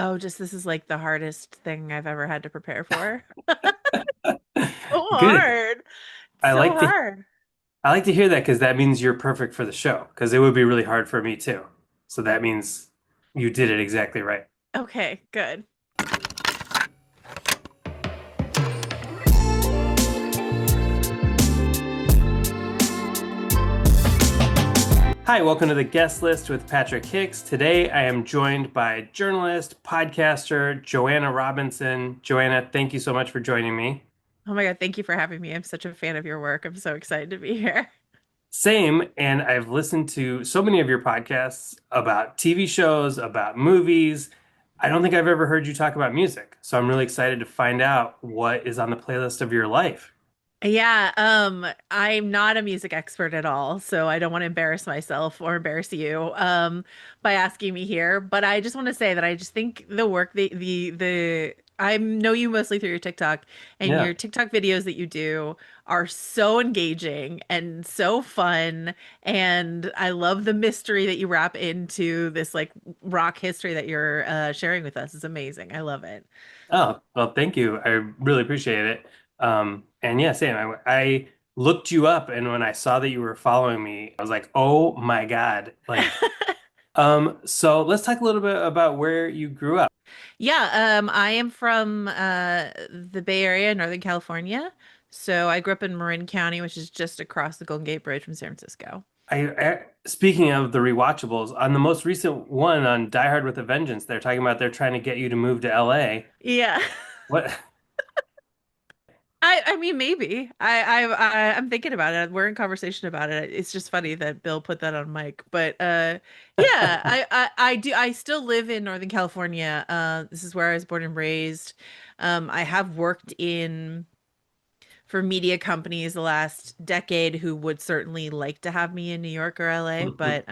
Oh, just this is like the hardest thing I've ever had to prepare for. So Good. hard. I So like to hard. I like to hear that because that means you're perfect for the show. Because it would be really hard for me too. So that means you did it exactly right. Okay, good. Hi, welcome to the guest list with Patrick Hicks. Today I am joined by journalist, podcaster Joanna Robinson. Joanna, thank you so much for joining me. Oh my God, thank you for having me. I'm such a fan of your work. I'm so excited to be here. Same, and I've listened to so many of your podcasts about TV shows, about movies. I don't think I've ever heard you talk about music. So I'm really excited to find out what is on the playlist of your life. Yeah, I'm not a music expert at all, so I don't want to embarrass myself or embarrass you by asking me here. But I just want to say that I just think the work the I know you mostly through your TikTok, and Yeah. your TikTok videos that you do are so engaging and so fun, and I love the mystery that you wrap into this like rock history that you're sharing with us. It's amazing. I love it. Oh, well, thank you. I really appreciate it. And yeah, same. I looked you up, and when I saw that you were following me, I was like, oh my God. So let's talk a little bit about where you grew up. Yeah, I am from the Bay Area, Northern California. So I grew up in Marin County, which is just across the Golden Gate Bridge from San Francisco. Speaking of the rewatchables, on the most recent one on Die Hard with a Vengeance, they're talking about they're trying to get you to move to LA. Yeah. What? I mean maybe. I'm thinking about it. We're in conversation about it. It's just funny that Bill put that on mic. But yeah, I do I still live in Northern California. This is where I was born and raised. I have worked in for media companies the last decade who would certainly like to have me in New York or LA, but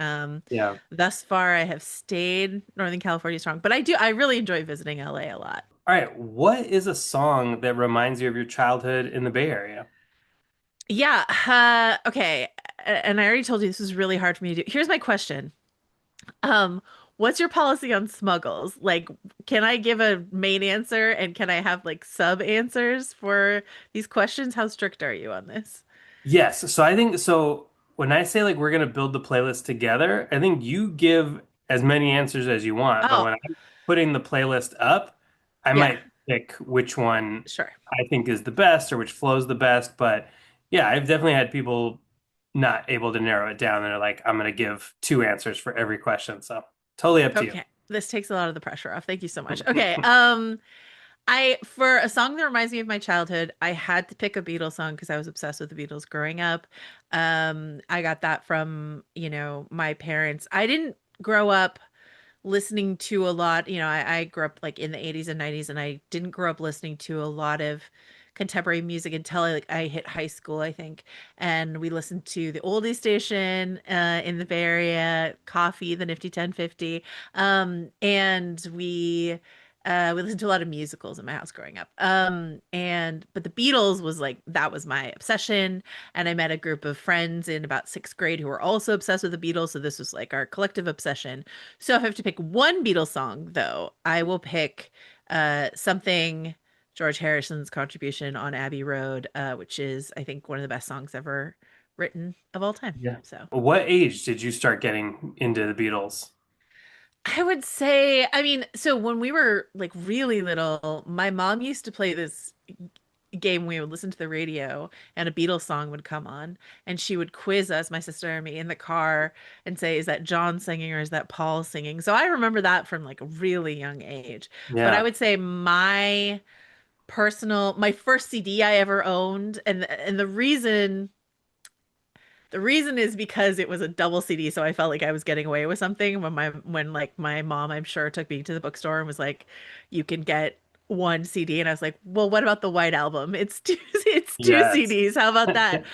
Yeah. thus far I have stayed Northern California strong. But I really enjoy visiting LA a lot. All right. What is a song that reminds you of your childhood in the Bay Area? Yeah, okay. And I already told you this was really hard for me to do. Here's my question. Um, what's your policy on smuggles? Like, can I give a main answer and can I have like sub answers for these questions? How strict are you on this? Yes. So I think so when I say like we're gonna build the playlist together, I think you give as many answers as you want, but Oh, when I'm putting the playlist up, I yeah, might pick which one sure. I think is the best or which flows the best. But yeah, I've definitely had people not able to narrow it down. They're like, I'm gonna give two answers for every question. So totally up to you. Okay. This takes a lot of the pressure off. Thank you so much. Okay. I for a song that reminds me of my childhood, I had to pick a Beatles song because I was obsessed with the Beatles growing up. I got that from, my parents. I didn't grow up listening to a lot. I grew up like in the 80s and 90s, and I didn't grow up listening to a lot of contemporary music until I hit high school, I think. And we listened to the oldie station in the Bay Area, Coffee, the Nifty 1050. And we listened to a lot of musicals in my house growing up. But the Beatles was like that was my obsession. And I met a group of friends in about sixth grade who were also obsessed with the Beatles. So this was like our collective obsession. So if I have to pick one Beatles song, though, I will pick something George Harrison's contribution on Abbey Road, which is, I think, one of the best songs ever written of all time. Yeah. So What age did you start getting into the Beatles? I would say, I mean, so when we were like really little, my mom used to play this game. We would listen to the radio and a Beatles song would come on, and she would quiz us, my sister and me, in the car and say, is that John singing or is that Paul singing? So I remember that from like a really young age. But I Yeah. would say my first CD I ever owned, and the reason is because it was a double CD, so I felt like I was getting away with something when like my mom, I'm sure, took me to the bookstore and was like, "You can get one CD," and I was like, "Well, what about the White Album? It's two, it's two Yes. CDs. How about that?"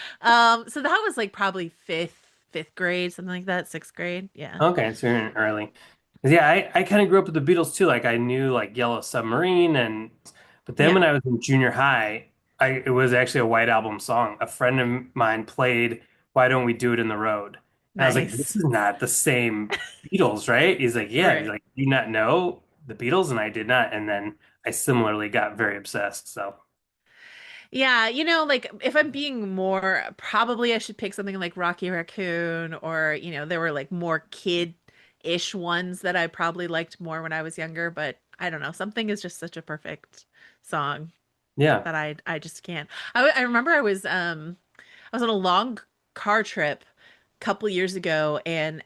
So that was like probably fifth grade, something like that, sixth grade. Yeah, Okay, so you're in early. 'Cause yeah, I kind of grew up with the Beatles too. Like I knew like Yellow Submarine but then yeah, when I was in junior high, it was actually a White Album song. A friend of mine played Why Don't We Do It in the Road? And I was like, this nice. is not the same Beatles, right? He's like, yeah. He's Right. like, you not know? the Beatles, and I did not. And then I similarly got very obsessed. So Yeah, like if I'm being more, probably I should pick something like Rocky Raccoon, or, there were like more kid-ish ones that I probably liked more when I was younger, but I don't know. Something is just such a perfect song yeah. that I just can't. I remember I was on a long car trip a couple years ago, and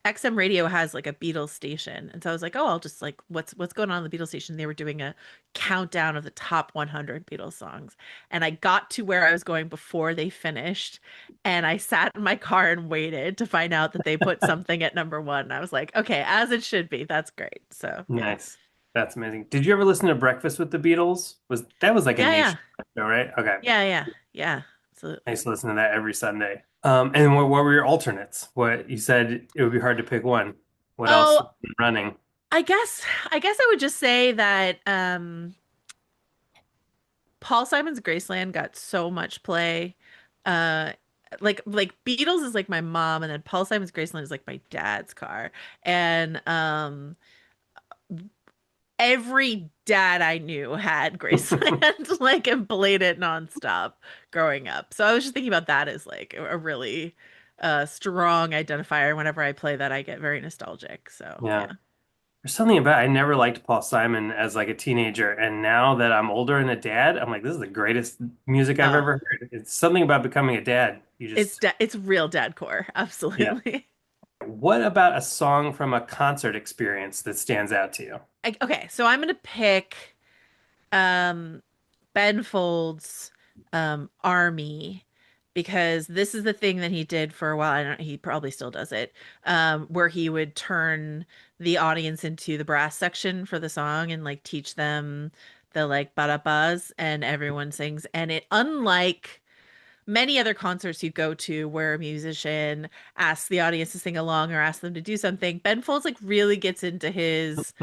XM Radio has like a Beatles station. And so I was like, oh, I'll just like what's going on the Beatles station. They were doing a countdown of the top 100 Beatles songs. And I got to where I was going before they finished, and I sat in my car and waited to find out that they put something at number one. And I was like, okay, as it should be. That's great. So, yeah. Nice. That's amazing. Did you ever listen to Breakfast with the Beatles? Was that was like a Yeah, yeah. nation show, right? Okay. Yeah, yeah. Yeah. I Absolutely. used to listen to that every Sunday. And what were your alternates? What you said it would be hard to pick one. What else Oh, was running? I guess I would just say that Paul Simon's Graceland got so much play. Uh like Beatles is like my mom, and then Paul Simon's Graceland is like my dad's car. And every dad I knew had Graceland like and played it nonstop growing up. So I was just thinking about that as like a really strong identifier. Whenever I play that, I get very nostalgic. So, Yeah. yeah. There's something about I never liked Paul Simon as like a teenager, and now that I'm older and a dad, I'm like, this is the greatest music I've Oh, ever heard. It's something about becoming a dad. You just, it's real dad core. yeah. Absolutely. What about a song from a concert experience that stands out to you? Okay, so I'm gonna pick um Ben Folds Army, because this is the thing that he did for a while. I don't, he probably still does it, where he would turn the audience into the brass section for the song and like teach them the like ba-da-bas, and everyone sings. And it, unlike many other concerts you go to where a musician asks the audience to sing along or asks them to do something, Ben Folds like really gets into his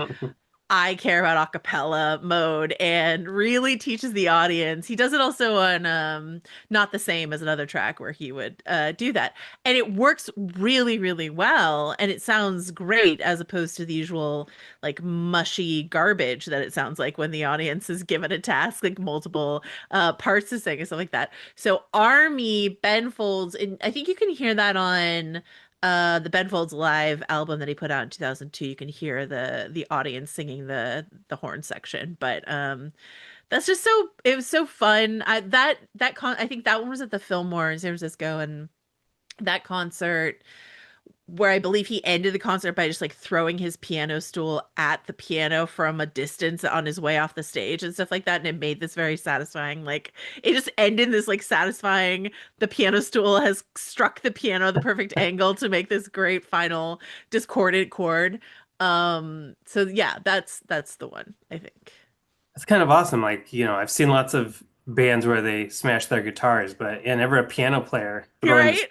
I care about acapella mode and really teaches the audience. He does it also on Not the Same as another track where he would do that. And it works really, really well. And it sounds great as opposed to the usual like mushy garbage that it sounds like when the audience is given a task, like multiple parts to sing and stuff like that. So Army, Ben Folds, and I think you can hear that on the Ben Folds Live album that he put out in 2002. You can hear the audience singing the horn section. But that's just so, it was so fun. I think that one was at the Fillmore in San Francisco, and that concert, where I believe he ended the concert by just like throwing his piano stool at the piano from a distance on his way off the stage and stuff like that. And it made this very satisfying, like it just ended this like satisfying, the piano stool has struck the piano the perfect angle to make this great final discordant chord. So yeah, that's the one, I think. It's kind of awesome. Like, I've seen lots of bands where they smash their guitars, but yeah, never a piano player You're throwing this.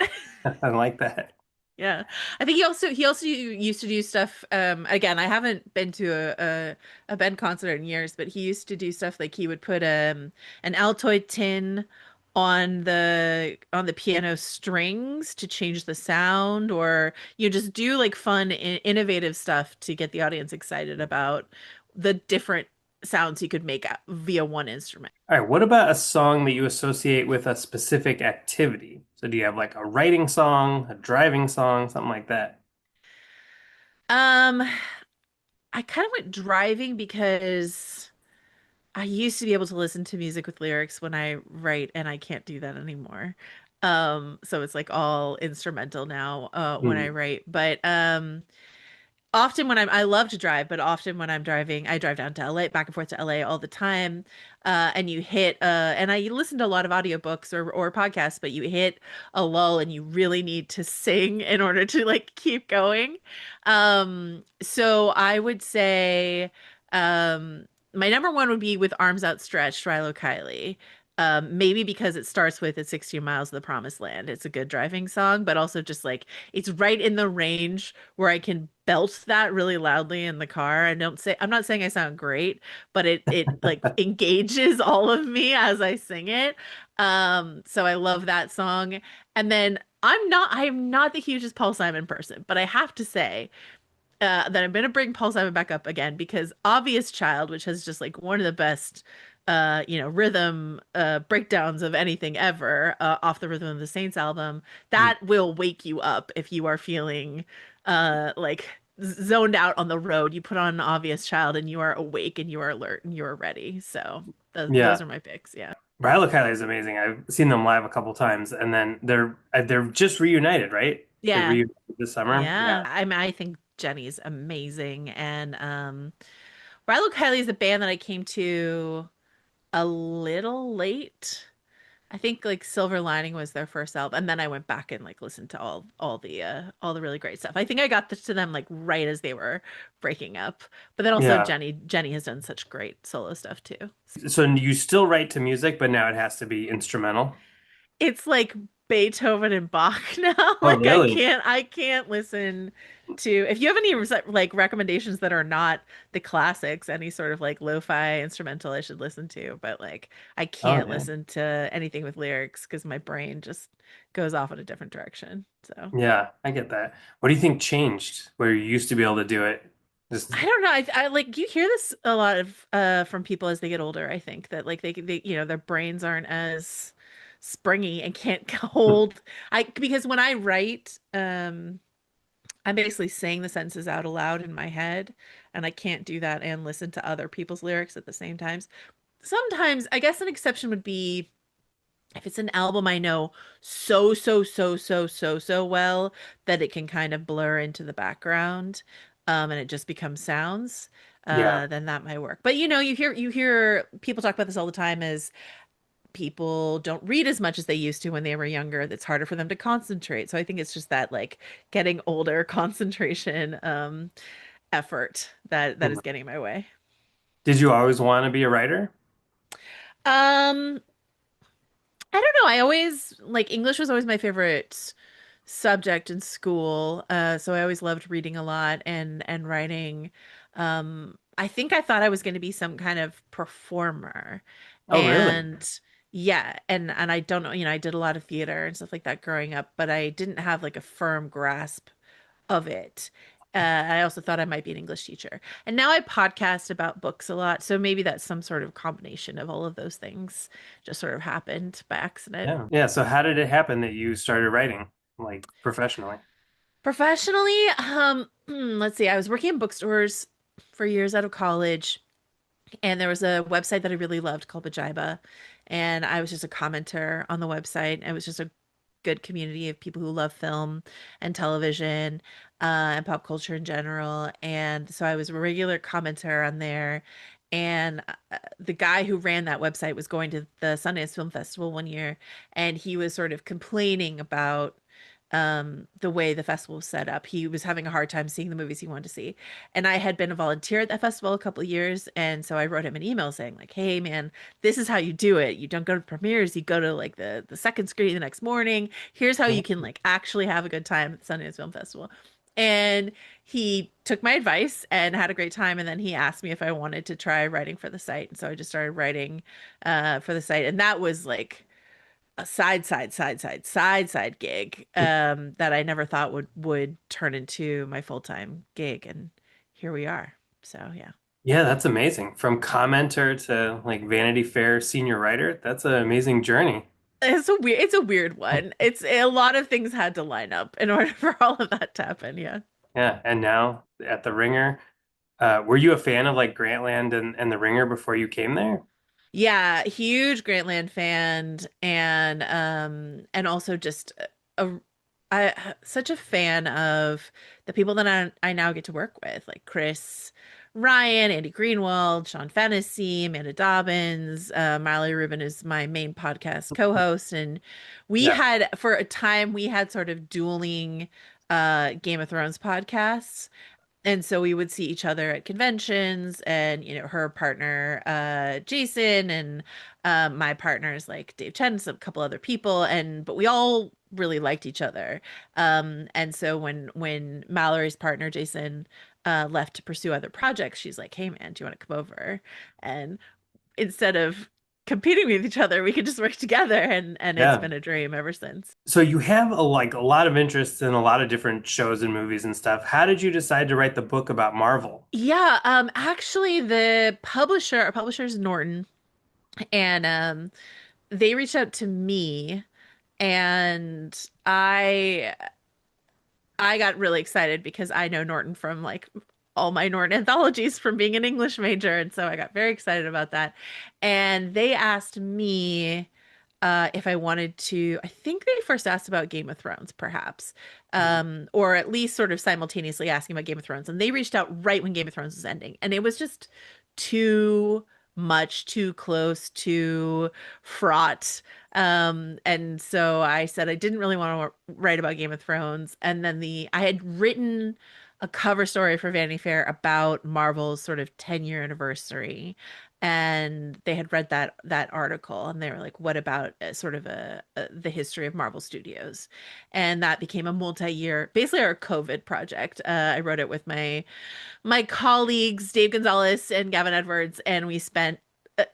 right. I like that. Yeah. I think he also used to do stuff, again, I haven't been to a Ben concert in years, but he used to do stuff like he would put an Altoid tin on the piano strings to change the sound, or you just do like fun innovative stuff to get the audience excited about the different sounds you could make via one instrument. All right, what about a song that you associate with a specific activity? So do you have like a writing song, a driving song, something like that? Um, I kind of went driving because I used to be able to listen to music with lyrics when I write, and I can't do that anymore. So it's like all instrumental now when I Hmm. write. But often when I love to drive, but often when I'm driving, I drive down to LA, back and forth to LA all the time. And you hit and I listen to a lot of audiobooks or podcasts, but you hit a lull and you really need to sing in order to like keep going. So I would say my number one would be With Arms Outstretched, Rilo Kiley. Maybe because it starts with "It's 16 Miles to the Promised Land." It's a good driving song, but also just like it's right in the range where I can belt that really loudly in the car. I'm not saying I sound great, but it like engages all of me as I sing it. So I love that song. And then I'm not the hugest Paul Simon person, but I have to say that I'm gonna bring Paul Simon back up again because Obvious Child, which has just like one of the best rhythm breakdowns of anything ever, off the Rhythm of the Saints album, Mm. that will wake you up if you are feeling like zoned out on the road. You put on an Obvious Child and you are awake and you are alert and you are ready. So those Yeah. are my picks. Yeah. Rilo Kiley is amazing. I've seen them live a couple times, and then they're just reunited, right? They Yeah. reunited this summer. Yeah. Yeah. I think Jenny's amazing. And Rilo Kiley is a band that I came to a little late. I think like Silver Lining was their first album, and then I went back and like listened to all the really great stuff. I think I got to them like right as they were breaking up. But then also Yeah. Jenny has done such great solo stuff too. So you still write to music, but now it has to be instrumental. It's like Beethoven and Bach now. Oh, Like really? I can't listen to if you have any like recommendations that are not the classics, any sort of like lo-fi instrumental I should listen to, but like I Oh, can't yeah. listen to anything with lyrics because my brain just goes off in a different direction. So Yeah, I get that. What do you think changed where you used to be able to do it? Just I don't know. I like you hear this a lot of from people as they get older. I think that like they their brains aren't as springy and can't hold I because when I write I'm basically saying the sentences out aloud in my head and I can't do that and listen to other people's lyrics at the same times. Sometimes I guess an exception would be if it's an album I know so well that it can kind of blur into the background, and it just becomes sounds, yeah. then that might work. But you hear people talk about this all the time as people don't read as much as they used to when they were younger. It's harder for them to concentrate. So I think it's just that like getting older concentration effort that is getting in my way. Did you always want to be a writer? Um I don't know. I always like English was always my favorite subject in school. So I always loved reading a lot and writing. I think I thought I was going to be some kind of performer. Oh, really? And yeah, and I don't know, I did a lot of theater and stuff like that growing up, but I didn't have like a firm grasp of it. I also thought I might be an English teacher. And now I podcast about books a lot. So maybe that's some sort of combination of all of those things just sort of happened by accident. Yeah. Yeah. So how did it happen that you started writing like professionally? Professionally, let's see, I was working in bookstores for years out of college. And there was a website that I really loved called Bajiba. And I was just a commenter on the website. It was just a good community of people who love film and television and pop culture in general. And so I was a regular commenter on there. And the guy who ran that website was going to the Sundance Film Festival one year, and he was sort of complaining about the way the festival was set up. He was having a hard time seeing the movies he wanted to see. And I had been a volunteer at that festival a couple of years, and so I wrote him an email saying like, "Hey man, this is how you do it. You don't go to premieres, you go to like the second screening the next morning. Here's how you can like actually have a good time at the Sundance Film Festival." And he took my advice and had a great time, and then he asked me if I wanted to try writing for the site. And so I just started writing for the site, and that was like a side gig that I never thought would turn into my full-time gig, and here we are. So yeah. Yeah, that's amazing. From commenter to like Vanity Fair senior writer, that's an amazing journey. It's a weird one. It's a lot of things had to line up in order for all of that to happen. Yeah. Yeah. And now at the Ringer, were you a fan of like Grantland and the Ringer before you came there? Yeah, huge Grantland fan and also just a such a fan of the people that I now get to work with, like Chris Ryan, Andy Greenwald, Sean Fennessy, Amanda Dobbins, Miley Rubin is my main podcast co-host, and we Yeah. had for a time we had sort of dueling Game of Thrones podcasts. And so we would see each other at conventions, and her partner Jason and my partners like Dave Chen, a couple other people, and but we all really liked each other. And so when Mallory's partner Jason left to pursue other projects, she's like, "Hey man, do you want to come over?" And instead of competing with each other. We could just work together, and it's Yeah. been a dream ever since. So you have a lot of interests in a lot of different shows and movies and stuff. How did you decide to write the book about Marvel? Yeah, actually our publisher is Norton, and they reached out to me, and I got really excited because I know Norton from like all my Norton anthologies from being an English major. And so I got very excited about that. And they asked me if I wanted to, I think they first asked about Game of Thrones, perhaps, or at least sort of simultaneously asking about Game of Thrones. And they reached out right when Game of Thrones was ending. And it was just too much, too close, too fraught. And so I said I didn't really want to write about Game of Thrones. And then I had written a cover story for Vanity Fair about Marvel's sort of 10-year anniversary, and they had read that article, and they were like, what about sort of the history of Marvel Studios? And that became a multi-year, basically our COVID project. I wrote it with my colleagues Dave Gonzalez and Gavin Edwards, and we spent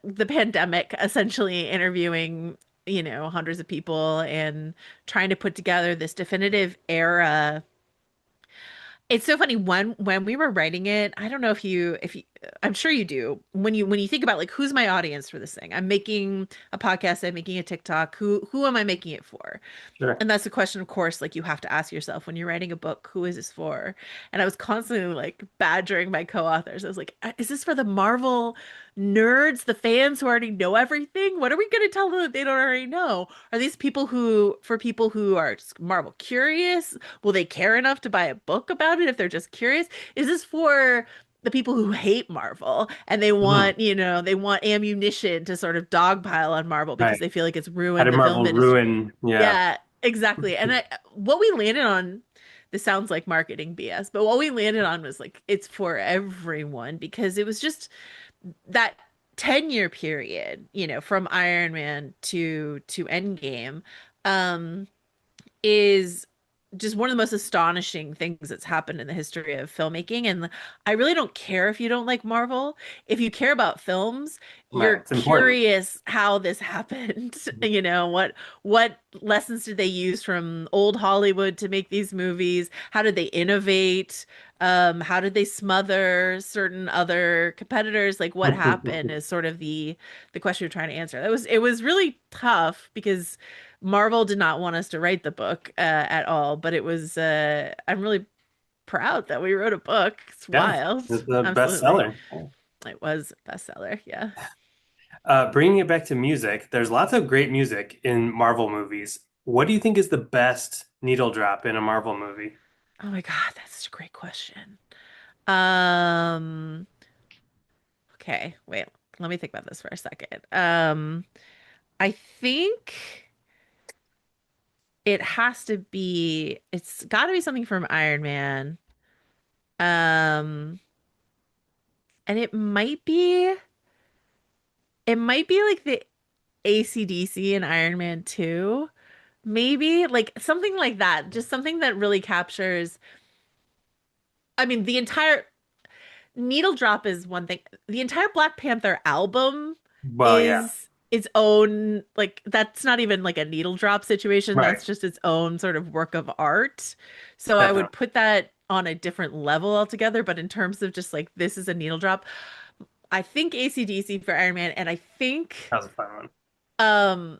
the pandemic essentially interviewing, hundreds of people and trying to put together this definitive era. It's so funny when we were writing it, I don't know if you I'm sure you do. When you think about like who's my audience for this thing? I'm making a podcast, I'm making a TikTok. Who am I making it for? Sure. And that's a question, of course, like you have to ask yourself when you're writing a book, who is this for? And I was constantly like badgering my co-authors. I was like, is this for the Marvel nerds, the fans who already know everything? What are we going to tell them that they don't already know? Are these for people who are just Marvel curious? Will they care enough to buy a book about it if they're just curious? Is this for the people who hate Marvel and they Mhm. want, they want ammunition to sort of dogpile on Marvel because Right. they feel like it's How ruined did the film Marvel industry? ruin? Yeah. Yeah, exactly. And what we landed on, this sounds like marketing BS, but what we landed on was like it's for everyone because it was just that 10-year period, from Iron Man to Endgame, um, is just one of the most astonishing things that's happened in the history of filmmaking. And I really don't care if you don't like Marvel. If you care about films, Right. you're It's important. curious how this happened. What lessons did they use from old Hollywood to make these movies? How did they innovate? How did they smother certain other competitors? Like what happened is sort of the question you're trying to answer. It was really tough because Marvel did not want us to write the book at all, but it was I'm really proud that we wrote a book. It's Yeah. wild. It's the Absolutely. bestseller. It was a bestseller. Yeah. Bringing it back to music, there's lots of great music in Marvel movies. What do you think is the best needle drop in a Marvel movie? Oh my God, that's a great question. Um, okay, wait. Let me think about this for a second. I think it's got to be something from Iron Man. Um, and it might be like the AC/DC and Iron Man 2. Maybe like something like that. Just something that really captures, I mean, the entire Needle Drop is one thing. The entire Black Panther album Well, yeah. is its own, like that's not even like a needle drop situation. Right. That's just its own sort of work of art. So I would Definitely. put that on a different level altogether. But in terms of just like this is a needle drop, I think AC/DC for Iron Man, and I think That was a fun um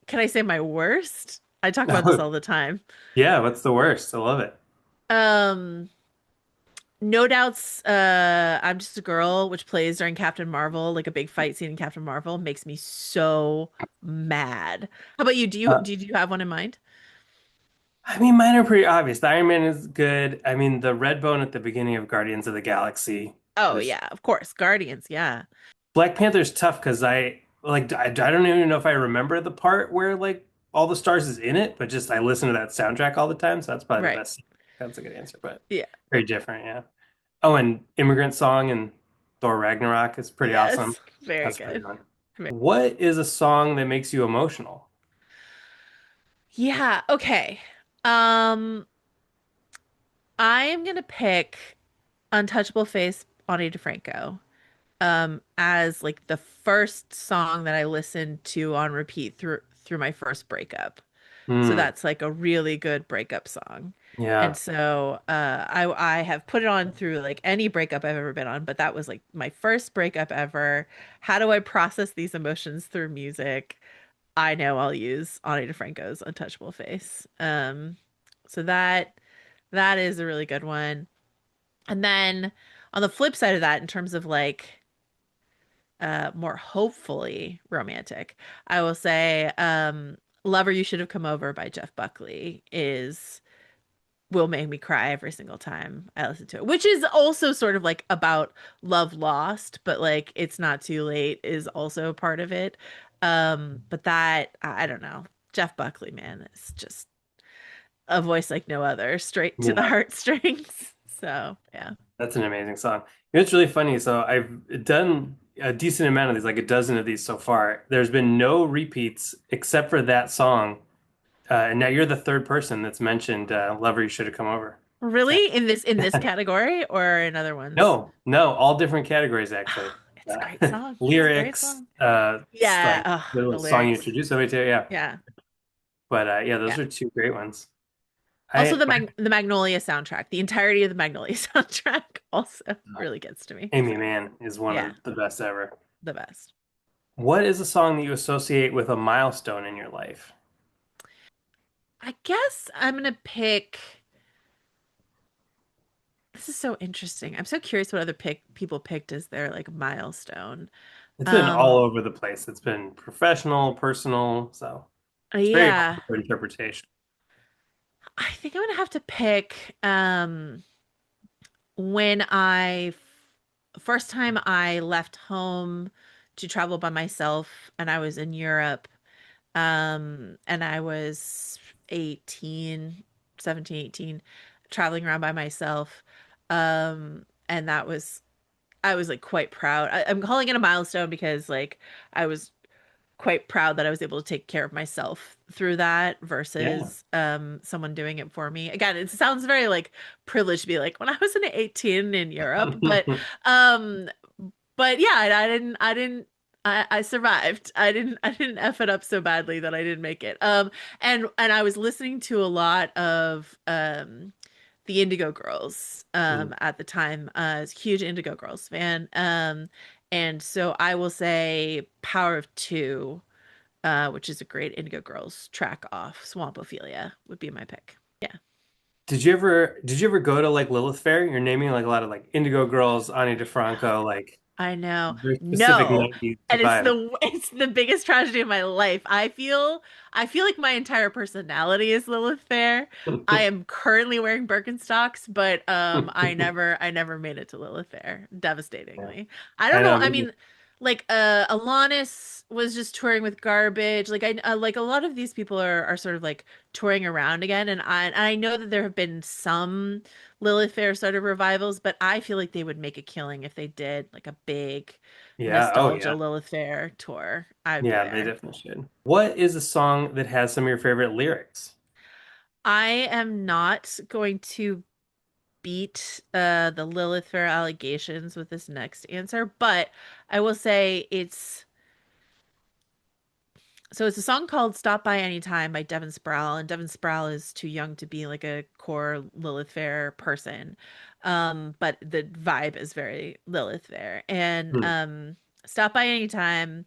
can I say my worst? I talk about this one. all the time. Yeah, what's the worst? I love it. Um No Doubt's I'm Just a Girl, which plays during Captain Marvel, like a big fight scene in Captain Marvel, makes me so mad. How about you? Do you have one in mind? I mean, mine are pretty obvious. The Iron Man is good. I mean, the red bone at the beginning of Guardians of the Galaxy Oh was yeah, of course. Guardians, yeah. Black Panther's tough because I don't even know if I remember the part where like all the stars is in it, but just I listen to that soundtrack all the time, so that's probably the Right. best. That's a good answer, but Yeah. very different, yeah. Oh, and Immigrant Song and Thor Ragnarok is pretty awesome. Yes. Very That's a pretty good. one. Very- What is a song that makes you emotional? Yeah, okay. Um, I am gonna pick Untouchable Face, Bonnie DeFranco. as like the first song that I listened to on repeat through my first breakup. So Hmm. that's like a really good breakup song. And Yeah. so I have put it on through like any breakup I've ever been on, but that was like my first breakup ever. How do I process these emotions through music? I know I'll use Ani DeFranco's Untouchable Face. So that is a really good one. And then on the flip side of that, in terms of like more hopefully romantic, I will say Lover You Should Have Come Over by Jeff Buckley is will make me cry every single time I listen to it, which is also sort of like about love lost, but like it's not too late is also part of it. But that I don't know. Jeff Buckley, man, is just a voice like no other, straight to the Yeah. heartstrings. So, yeah. That's an amazing song. It's really funny. So I've done a decent amount of these, like a dozen of these so far. There's been no repeats except for that song. And now you're the third person that's mentioned Lover You Should Have Come Over. So, Really? In this category or in other ones? no, no, all different categories actually. It's a great song. It's a great Lyrics, song. like Yeah, the the song you lyrics. introduced somebody to, yeah. Yeah. But yeah, those Yeah. are two great ones. Also I the Magnolia soundtrack, the entirety of the Magnolia soundtrack also really gets to me. Amy Mann is one Yeah, of the best ever. the best. What is a song that you associate with a milestone in your life? I guess I'm gonna pick. This is so interesting. I'm so curious what other people picked as their like milestone. It's been all Um, over the place. It's been professional, personal, so it's very open yeah, for interpretation. I think I'm gonna have to pick when first time I left home to travel by myself and I was in Europe. And I was 18, 17, 18, traveling around by myself. And I was like quite proud. I'm calling it a milestone because like I was quite proud that I was able to take care of myself through that Yeah. versus someone doing it for me. Again, it sounds very like privileged to be like when I was in 18 in Europe, um but yeah, I survived. I didn't F it up so badly that I didn't make it. And I was listening to a lot of the Indigo Girls at the time. I was a huge Indigo Girls fan. And so I will say Power of Two, which is a great Indigo Girls track off Swamp Ophelia would be my pick. Yeah. Did you ever go to like Lilith Fair? You're naming like a lot of like Indigo Girls, Ani DeFranco, like I know. very specific No. 90s And it's vibe. the biggest tragedy of my life. I feel like my entire personality is Lilith Fair. I am currently wearing Birkenstocks, but I never made it to Lilith Fair, Yeah. devastatingly. I don't I know. know, I maybe. mean, like Alanis was just touring with Garbage. Like I like a lot of these people are sort of like touring around again, and I know that there have been some Lilith Fair sort of revivals, but I feel like they would make a killing if they did like a big Yeah, oh nostalgia yeah. Lilith Fair tour. I'd be Yeah, they there. definitely should. What is a song that has some of your favorite lyrics? I am not going to beat the Lilith Fair allegations with this next answer, but I will say it's a song called Stop By Anytime by Devin Sproul, and Devin Sproul is too young to be like a core Lilith Fair person. But the vibe is very Lilith Fair. And Hmm. Stop By Anytime,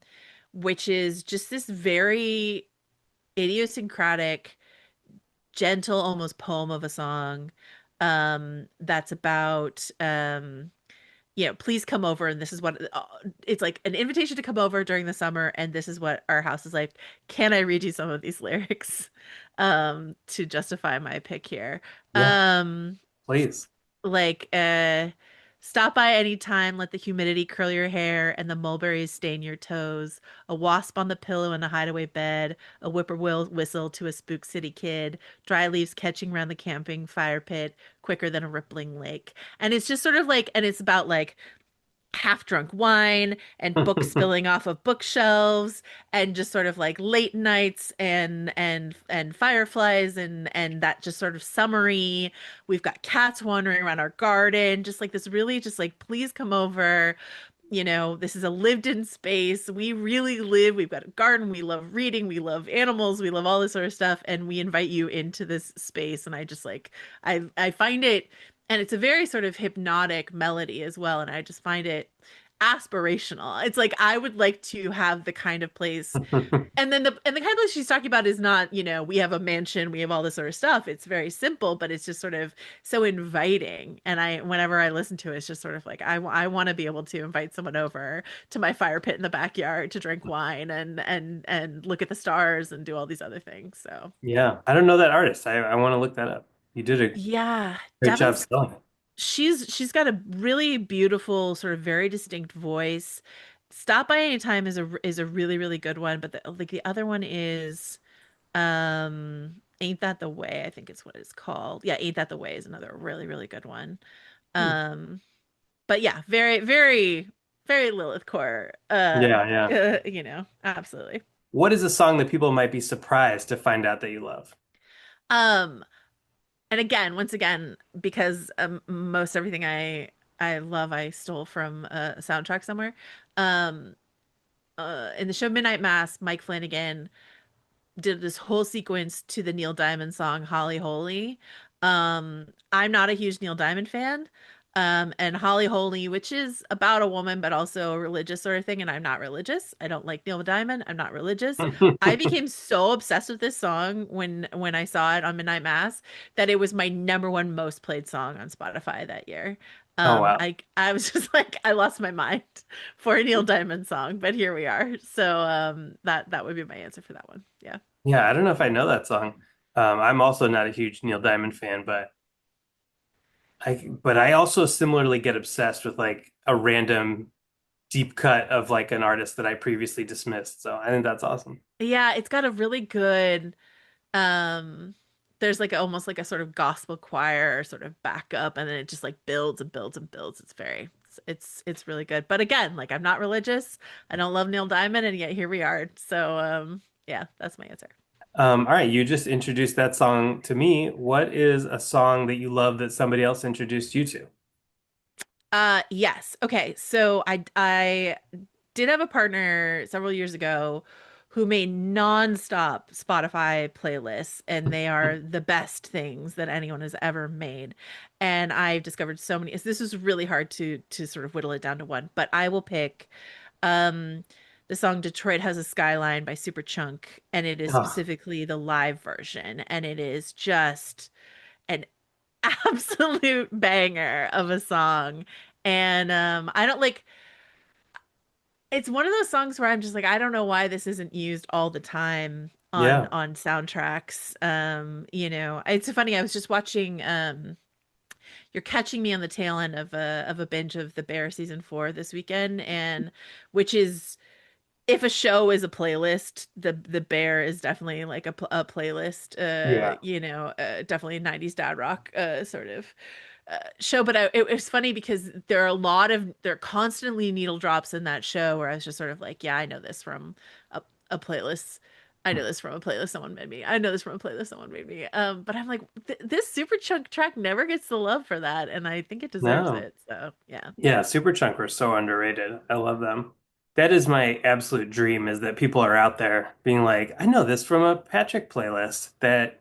which is just this very idiosyncratic, gentle, almost poem of a song that's about please come over and this is what it's like an invitation to come over during the summer and this is what our house is like. Can I read you some of these lyrics to justify my pick here? Yeah, Um please. like stop by any time, let the humidity curl your hair and the mulberries stain your toes. A wasp on the pillow in a hideaway bed, a whippoorwill whistle to a spook city kid, dry leaves catching around the camping fire pit, quicker than a rippling lake. And it's just sort of like, and it's about like half drunk wine and books spilling off of bookshelves and just sort of like late nights and fireflies and that just sort of summery. We've got cats wandering around our garden, just like this really just like please come over this is a lived in space. We really live. We've got a garden. We love reading. We love animals. We love all this sort of stuff. And we invite you into this space. And I just like, I find it, and it's a very sort of hypnotic melody as well. And I just find it aspirational. It's like I would like to have the kind of place, and the kind of place she's talking about is not, we have a mansion, we have all this sort of stuff. It's very simple, but it's just sort of so inviting. And whenever I listen to it, it's just sort of like I want to be able to invite someone over to my fire pit in the backyard to drink wine and look at the stars and do all these other things. So Yeah, I don't know that artist. I want to look that up. You did a yeah, great job selling it. she's got a really beautiful, sort of very distinct voice. Stop by Anytime is a really, really good one, but the other one is Ain't That the Way, I think is what it's called. Yeah, Ain't That the Way is another really, really good one. Hmm. Um, but yeah, very, very, very Lilith core. Yeah, yeah. Absolutely. What is a song that people might be surprised to find out that you love? Um, and again, once again, because most everything I love I stole from a soundtrack somewhere. Um, in the show Midnight Mass, Mike Flanagan did this whole sequence to the Neil Diamond song Holly Holy. I'm not a huge Neil Diamond fan. And Holly Holy, which is about a woman, but also a religious sort of thing. And I'm not religious. I don't like Neil Diamond. I'm not religious. I became so obsessed with this song when I saw it on Midnight Mass that it was my number one most played song on Spotify that year. Oh wow. I was just like I lost my mind for a Neil Diamond song, but here we are. So that would be my answer for that one. Yeah. Yeah, I don't know if I know that song. I'm also not a huge Neil Diamond fan, but I also similarly get obsessed with like a random deep cut of like an artist that I previously dismissed. So I think that's awesome. Yeah, it's got a really good um there's like almost like a sort of gospel choir sort of backup, and then it just like builds and builds and builds. It's really good. But again, like I'm not religious. I don't love Neil Diamond, and yet here we are. So yeah, that's my answer. All right, you just introduced that song to me. What is a song that you love that somebody else introduced you to? Yes. Okay. So I did have a partner several years ago who made nonstop Spotify playlists, and they are the best things that anyone has ever made. And I've discovered so many. This is really hard to sort of whittle it down to one, but I will pick um the song Detroit Has a Skyline by Superchunk, and it is Oh, specifically the live version, and it is just an absolute banger of a song. And I don't like it's one of those songs where I'm just like, I don't know why this isn't used all the time on yeah. soundtracks. It's funny, I was just watching You're Catching Me on the Tail End of a binge of The Bear season 4 this weekend, and which is, if a show is a playlist, the Bear is definitely like a playlist. Yeah. Definitely a 90s dad rock sort of show. But it was funny because there are constantly needle drops in that show where I was just sort of like, yeah, I know this from a playlist. I know this from a playlist someone made me. I know this from a playlist someone made me. But I'm like, this Super Chunk track never gets the love for that, and I think it deserves No. it. So yeah. Yeah, Superchunk are so underrated. I love them. That is my absolute dream is that people are out there being like, I know this from a Patrick playlist. That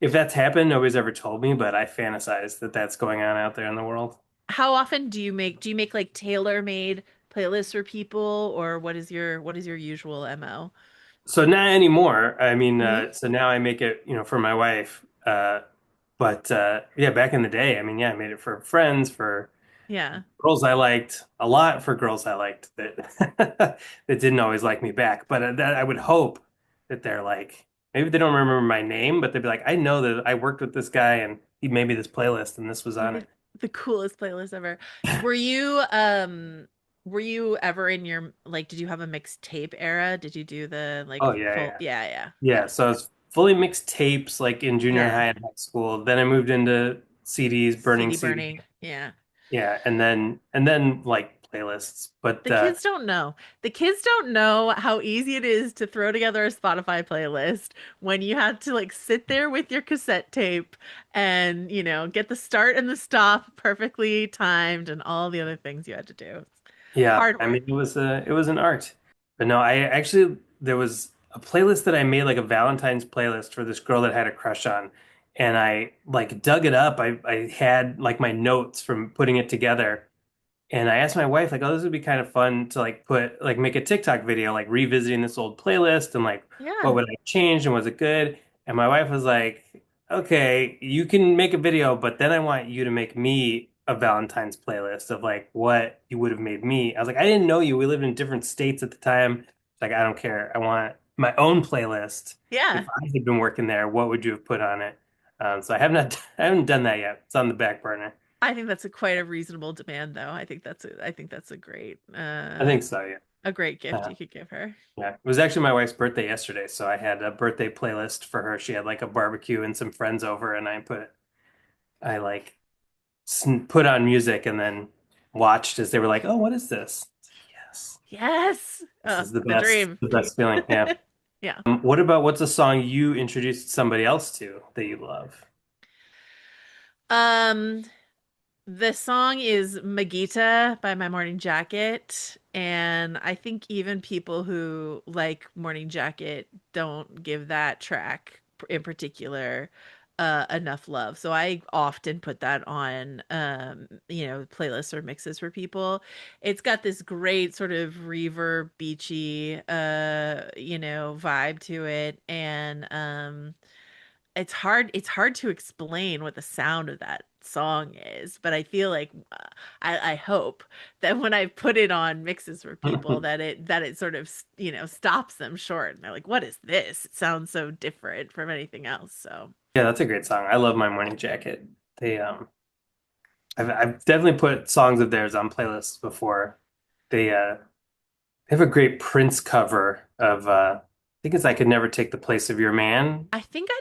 if that's happened, nobody's ever told me, but I fantasize that that's going on out there in the world. How often do you make like tailor-made playlists for people, or what is your usual MO? So not anymore. I mean, Hmm. so now I make it, for my wife. But yeah, back in the day, I mean, yeah, I made it for friends, for Yeah. girls I liked a lot, for girls I liked that that didn't always like me back. But that I would hope that they're like, maybe they don't remember my name, but they'd be like, I know that I worked with this guy and he made me this playlist and this was Oh, on the coolest playlist ever. it. Were you ever in your like did you have a mixtape era? Did you do the like Oh yeah, full, yeah. yeah, yeah. Yeah, Yeah. so it's fully mixed tapes like in junior Yeah. high and high school. Then I moved into CDs, burning CD CDs. burning. Yeah. Yeah, and then like playlists. But The kids don't know. The kids don't know how easy it is to throw together a Spotify playlist when you have to like sit there with your cassette tape and, get the start and the stop perfectly timed and all the other things you had to do. Yeah, Hard I mean work. it was an art. But no, I actually there was a playlist that I made like a Valentine's playlist for this girl that I had a crush on. And I like dug it up. I had like my notes from putting it together. And I asked my wife, like, oh, this would be kind of fun to like put like make a TikTok video, like revisiting this old playlist and like what Yeah. would I change and was it good? And my wife was like, okay, you can make a video, but then I want you to make me a Valentine's playlist of like what you would have made me. I was like, I didn't know you. We lived in different states at the time. Like, I don't care. I want my own playlist. If Yeah. I had been working there, what would you have put on it? So I have not, I haven't done that yet. It's on the back burner. I think that's a quite a reasonable demand though. I think that's I think so, yeah. a great gift Uh, you could give her. Yeah, it was actually my wife's birthday yesterday, so I had a birthday playlist for her. She had like a barbecue and some friends over, and I like put on music and then watched as they were like, "Oh, what is this?" Yes, Yes. this is The dream. the best feeling. Yeah. Yeah. What about what's a song you introduced somebody else to that you love? Um, the song is Magita by My Morning Jacket, and I think even people who like Morning Jacket don't give that track in particular enough love. So I often put that on playlists or mixes for people. It's got this great sort of reverb beachy vibe to it, and it's hard to explain what the sound of that song is, but I feel like I hope that when I put it on mixes for people that it sort of stops them short and they're like, what is this? It sounds so different from anything else. So Yeah, that's a great song. I love My Morning Jacket. They I've definitely put songs of theirs on playlists before. They have a great Prince cover of I think it's I Could Never Take the Place of Your Man. I think I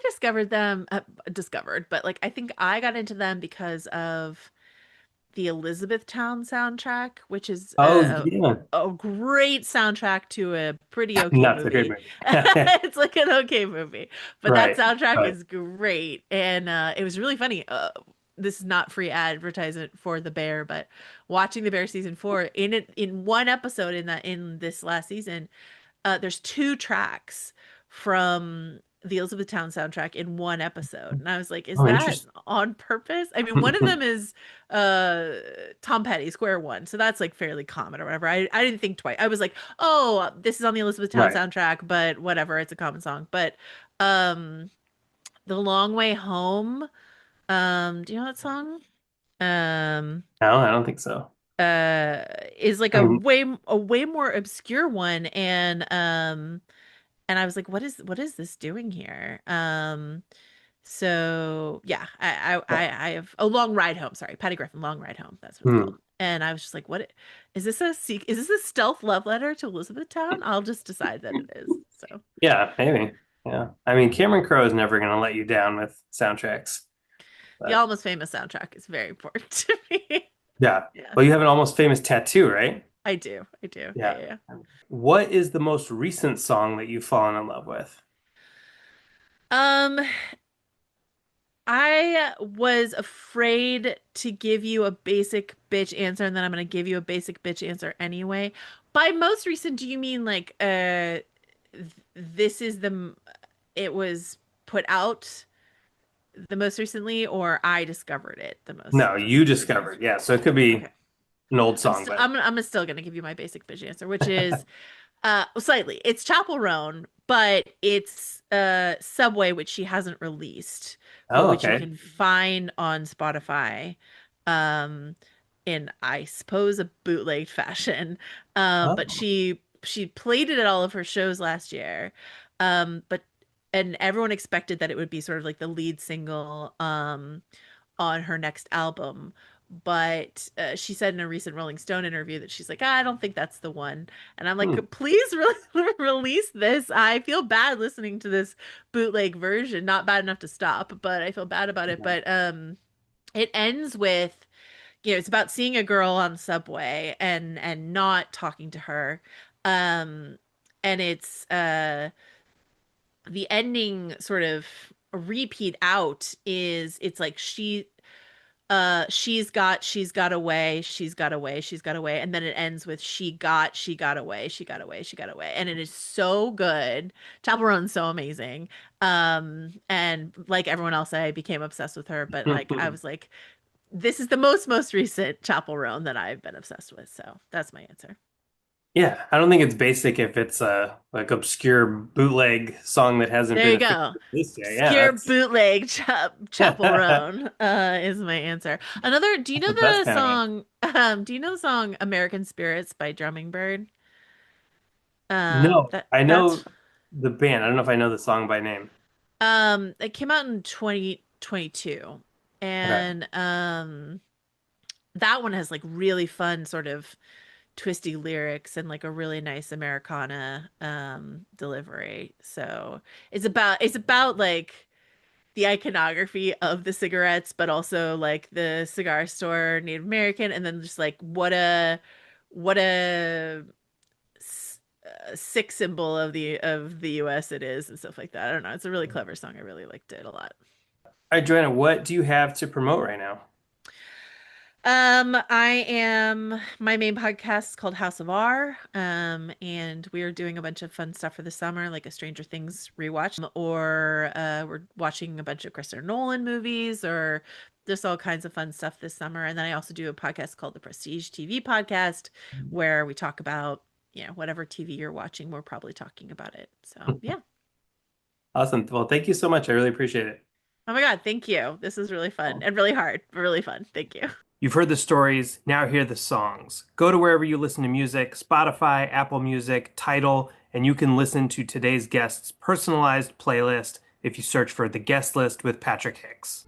discovered, but like I think I got into them because of the Elizabethtown soundtrack, which is Oh yeah. a great soundtrack to a pretty okay Nuts, a great movie. movie. It's like an okay movie, but that Right. soundtrack Right. is great, and it was really funny. This is not free advertisement for The Bear, but watching The Bear season 4 in one episode in this last season, there's two tracks from the Elizabethtown soundtrack in one episode. And I was like, is Oh, that interesting. on purpose? I mean, one of them is uh Tom Petty, Square One. So that's like fairly common or whatever. I didn't think twice. I was like, oh, this is on the Elizabethtown Right. soundtrack, but whatever, it's a common song. But um The Long Way Home, do you know that song? Um No, I don't think so. uh is like I mean, a way more obscure one, and I was like, what is this doing here? So yeah, yeah. I have a Long Ride Home. Sorry, Patty Griffin, Long Ride Home. That's what it's Hmm. called. And I was just like, what is this is this a stealth love letter to Elizabethtown? I'll just decide that it is. So Yeah, maybe. Yeah. I mean, Cameron Crowe is never going to let you down with soundtracks. the But Almost Famous soundtrack is very important to me. yeah. Yeah, Well, you have an almost famous tattoo, right? I do. I do. Yeah, Yeah. yeah, yeah. What is the most recent song that you've fallen in love with? Um, I was afraid to give you a basic bitch answer, and then I'm gonna give you a basic bitch answer anyway. By most recent, do you mean like this is it was put out the most recently, or I discovered it the most No, you recently? discovered. Yeah. So it could be Okay. an old song, but I'm still gonna give you my basic bitch answer, which is slightly. It's Chapel Roan, but it's Subway, which she hasn't released, but oh, which you okay. can find on Spotify. Um in I suppose a bootleg fashion. But Oh. she played it at all of her shows last year. But and everyone expected that it would be sort of like the lead single on her next album. But she said in a recent Rolling Stone interview that she's like, I don't think that's the one. And I'm Hmm. like, please release this. I feel bad listening to this bootleg version. Not bad enough to stop, but I feel bad about it. But it ends with, it's about seeing a girl on the subway and not talking to her. Um, and it's the ending sort of repeat out is it's like she's got away, she's got away, she's got away, and then it ends with she got away, she got away, she got away, and it is so good. Chappell Roan's so amazing. And like everyone else, I became obsessed with her, but like I was like, this is the most recent Chappell Roan that I've been obsessed with, so that's my answer. Yeah, I don't think it's basic if it's a like obscure bootleg song that hasn't There been you go. officially released yet. Obscure Yeah, bootleg Chappell that's Roan is my answer. Another, do you the know best the kind of answer. song do you know the song American Spirits by Drumming Bird? No, I That's know the band. I don't know if I know the song by name. it came out in 2022. Okay. And that one has like really fun sort of twisty lyrics and like a really nice Americana delivery. So it's about like the iconography of the cigarettes, but also like the cigar store Native American, and then just like what a sick symbol of the U.S. it is and stuff like that. I don't know. It's a really clever song. I really liked it a lot. All right, Joanna, what do you have to promote right now? I am my main podcast is called House of R. And we are doing a bunch of fun stuff for the summer, like a Stranger Things rewatch, or we're watching a bunch of Christopher Nolan movies, or just all kinds of fun stuff this summer. And then I also do a podcast called the Prestige TV Podcast, where we talk about, whatever TV you're watching, we're probably talking about it. So yeah. Awesome. Well, thank you so much. I really appreciate it. Oh my God, thank you. This is really fun and really hard, but really fun. Thank you. You've heard the stories, now hear the songs. Go to wherever you listen to music, Spotify, Apple Music, Tidal, and you can listen to today's guest's personalized playlist if you search for The Guest List with Patrick Hicks.